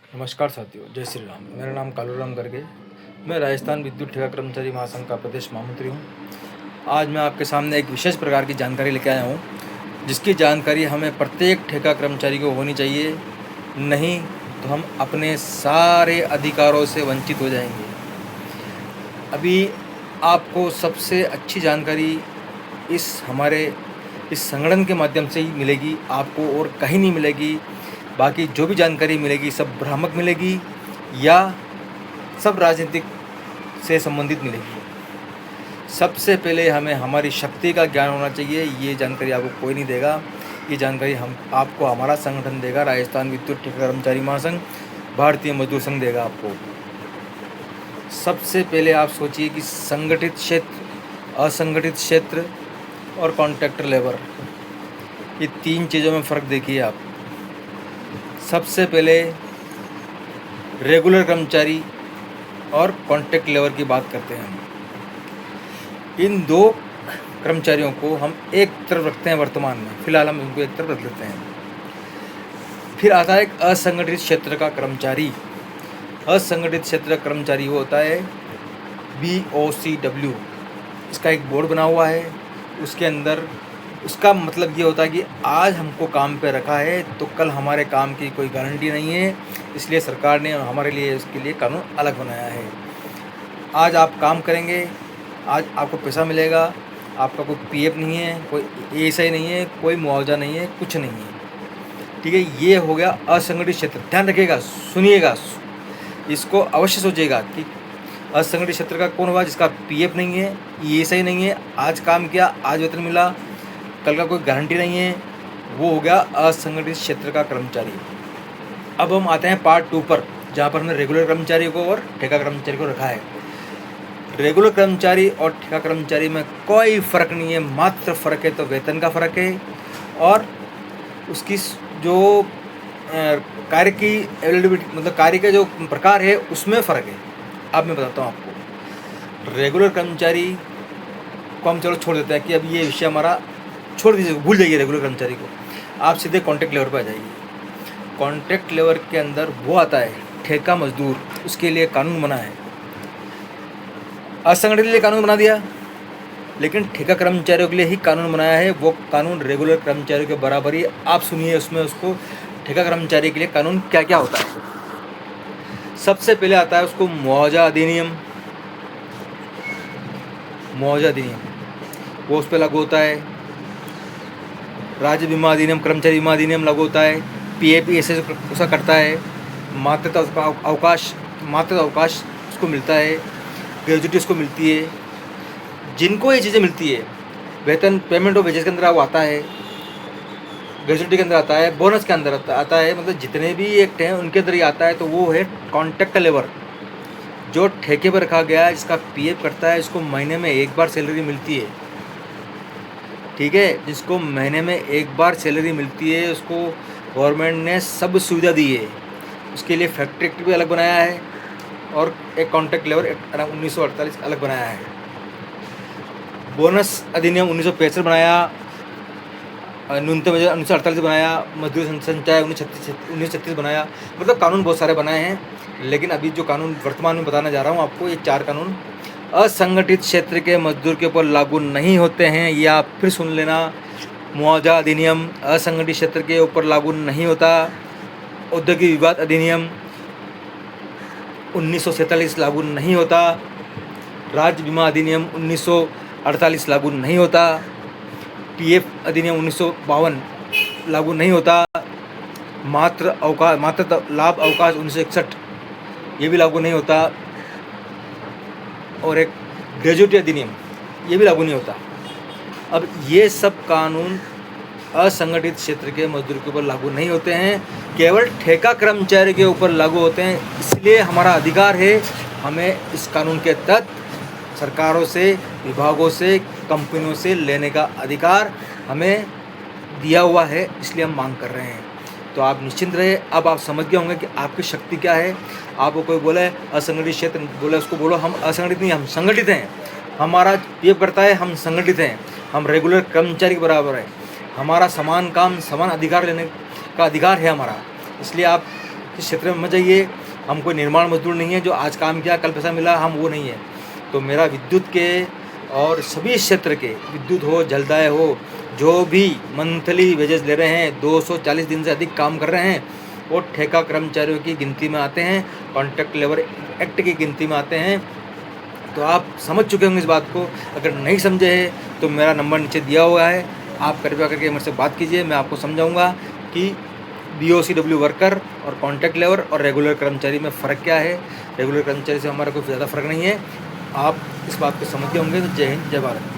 नमस्कार साथियों, जय श्री राम। मेरा नाम कालूराम गर्गे। मैं राजस्थान विद्युत ठेका कर्मचारी महासंघ का प्रदेश महामंत्री हूँ। आज मैं आपके सामने एक विशेष प्रकार की जानकारी लेकर आया हूँ, जिसकी जानकारी हमें प्रत्येक ठेका कर्मचारी को होनी चाहिए, नहीं तो हम अपने सारे अधिकारों से वंचित हो जाएंगे। अभी आपको सबसे अच्छी जानकारी इस संगठन के माध्यम से ही मिलेगी, आपको और कहीं नहीं मिलेगी। बाकी जो भी जानकारी मिलेगी सब भ्रामक मिलेगी या सब राजनीतिक से संबंधित मिलेगी। सबसे पहले हमें हमारी शक्ति का ज्ञान होना चाहिए। ये जानकारी आपको कोई नहीं देगा, ये जानकारी आपको हमारा संगठन देगा। राजस्थान विद्युत ठेका कर्मचारी महासंघ, भारतीय मजदूर संघ देगा आपको। सबसे पहले आप सोचिए कि संगठित क्षेत्र, असंगठित क्षेत्र और कॉन्ट्रैक्टर लेबर, ये तीन चीज़ों में फ़र्क देखिए आप। सबसे पहले रेगुलर कर्मचारी और कॉन्ट्रैक्ट लेबर की बात करते हैं हम। इन दो कर्मचारियों को हम एक तरफ रखते हैं वर्तमान में, फिलहाल हम इनको एक तरफ रख लेते हैं। फिर आता है एक असंगठित क्षेत्र का कर्मचारी। असंगठित क्षेत्र का कर्मचारी वो होता है BOCW। इसका एक बोर्ड बना हुआ है, उसके अंदर उसका मतलब ये होता है कि आज हमको काम पे रखा है तो कल हमारे काम की कोई गारंटी नहीं है, इसलिए सरकार ने हमारे लिए उसके लिए कानून अलग बनाया है। आज आप काम करेंगे, आज आपको पैसा मिलेगा, आपका कोई PF नहीं है, कोई ESI नहीं है, कोई मुआवजा नहीं है, कुछ नहीं है। ठीक है, ये हो गया असंगठित क्षेत्र। ध्यान रखिएगा, सुनिएगा, इसको अवश्य सोचिएगा कि असंगठित क्षेत्र का कौन हुआ जिसका PF नहीं है, ESI नहीं है, आज काम किया, आज वेतन मिला, कल का कोई गारंटी नहीं है, वो हो गया असंगठित क्षेत्र का कर्मचारी। अब हम आते हैं पार्ट 2 पर, जहाँ पर हमने रेगुलर कर्मचारी को और ठेका कर्मचारी को रखा है। रेगुलर कर्मचारी और ठेका कर्मचारी में कोई फ़र्क नहीं है, मात्र फ़र्क है तो वेतन का फ़र्क है और उसकी जो कार्य की एलिजिबिलिटी, मतलब कार्य का जो प्रकार है उसमें फ़र्क है। अब मैं बताता हूँ आपको। रेगुलर कर्मचारी को हम चलो छोड़ देते हैं कि अब ये विषय हमारा छोड़ दीजिए, भूल जाइए रेगुलर कर्मचारी को। आप सीधे कॉन्ट्रैक्ट लेबर पर आ जाइए। कॉन्ट्रैक्ट लेबर के अंदर वो आता है ठेका मजदूर, उसके लिए कानून बना है। असंगठित के लिए कानून बना दिया, लेकिन ठेका कर्मचारियों के लिए ही कानून बनाया है। वो कानून रेगुलर कर्मचारियों के बराबर ही। आप सुनिए उसमें उसको ठेका कर्मचारी के लिए कानून क्या क्या होता है। सबसे पहले आता है उसको मुआवजा अधिनियम। मुआवजा अधिनियम वो उस पर लागू होता है। राज्य बीमा अधिनियम, कर्मचारी बीमा अधिनियम लागू होता है। PF ऐसे उसका करता है। मातृत्व अवकाश उसको मिलता है, ग्रेजुटी उसको मिलती है। जिनको ये चीज़ें मिलती है, वेतन पेमेंट ऑफ वेजेस के अंदर वो आता है, ग्रेजुटी के अंदर आता है, बोनस के अंदर आता है, मतलब जितने भी एक्ट हैं उनके अंदर ही आता है। तो वो है कॉन्ट्रैक्ट लेबर, जो ठेके पर रखा गया है, जिसका PF करता है, इसको महीने में एक बार सैलरी मिलती है। ठीक है, जिसको महीने में एक बार सैलरी मिलती है, उसको गवर्नमेंट ने सब सुविधा दी है। उसके लिए फैक्ट्री एक्ट भी अलग बनाया है और एक कॉन्ट्रैक्ट लेबर एक्ट 1948 अलग बनाया है। बोनस अधिनियम 1965 बनाया, न्यूनतम वेतन 1948 बनाया, मजदूरी संचय 1936 बनाया। मतलब कानून बहुत सारे बनाए हैं, लेकिन अभी जो कानून वर्तमान में बताना जा रहा हूँ आपको, ये 4 कानून असंगठित क्षेत्र के मजदूर के ऊपर लागू नहीं होते हैं। या आप फिर सुन लेना, मुआवजा अधिनियम असंगठित क्षेत्र के ऊपर लागू नहीं होता। औद्योगिक विवाद अधिनियम 1947 लागू नहीं होता। राज्य बीमा अधिनियम 1948 लागू नहीं होता। PF अधिनियम 1952 लागू नहीं होता। मातृ लाभ अवकाश 1961 ये भी लागू नहीं होता। और एक ग्रेजुटी अधिनियम ये भी लागू नहीं होता। अब ये सब कानून असंगठित क्षेत्र के मजदूर के ऊपर लागू नहीं होते हैं, केवल ठेका कर्मचारी के ऊपर लागू होते हैं। इसलिए हमारा अधिकार है, हमें इस कानून के तहत सरकारों से, विभागों से, कंपनियों से लेने का अधिकार हमें दिया हुआ है, इसलिए हम मांग कर रहे हैं। तो आप निश्चिंत रहे। अब आप समझ गए होंगे कि आपकी शक्ति क्या है। आपको कोई बोले असंगठित क्षेत्र, बोले उसको बोलो हम असंगठित नहीं, हम संगठित हैं। हमारा PF करता है, हम संगठित हैं, हम रेगुलर कर्मचारी के बराबर हैं। हमारा समान काम, समान अधिकार लेने का अधिकार है हमारा। इसलिए आप इस क्षेत्र में मत जाइए। हम कोई निर्माण मजदूर नहीं है जो आज काम किया कल पैसा मिला, हम वो नहीं है। तो मेरा विद्युत के और सभी क्षेत्र के, विद्युत हो, जलदाय हो, जो भी मंथली वेजेस ले रहे हैं, 240 दिन से अधिक काम कर रहे हैं, वो ठेका कर्मचारियों की गिनती में आते हैं, कॉन्ट्रैक्ट लेबर एक्ट की गिनती में आते हैं। तो आप समझ चुके होंगे इस बात को। अगर नहीं समझे हैं तो मेरा नंबर नीचे दिया हुआ है, आप कृपया करके मेरे से बात कीजिए। मैं आपको समझाऊंगा कि BOCW वर्कर और कॉन्ट्रैक्ट लेबर और रेगुलर कर्मचारी में फ़र्क क्या है। रेगुलर कर्मचारी से हमारा कोई ज़्यादा फ़र्क नहीं है। आप इस बात को समझते होंगे। तो जय हिंद, जय भारत।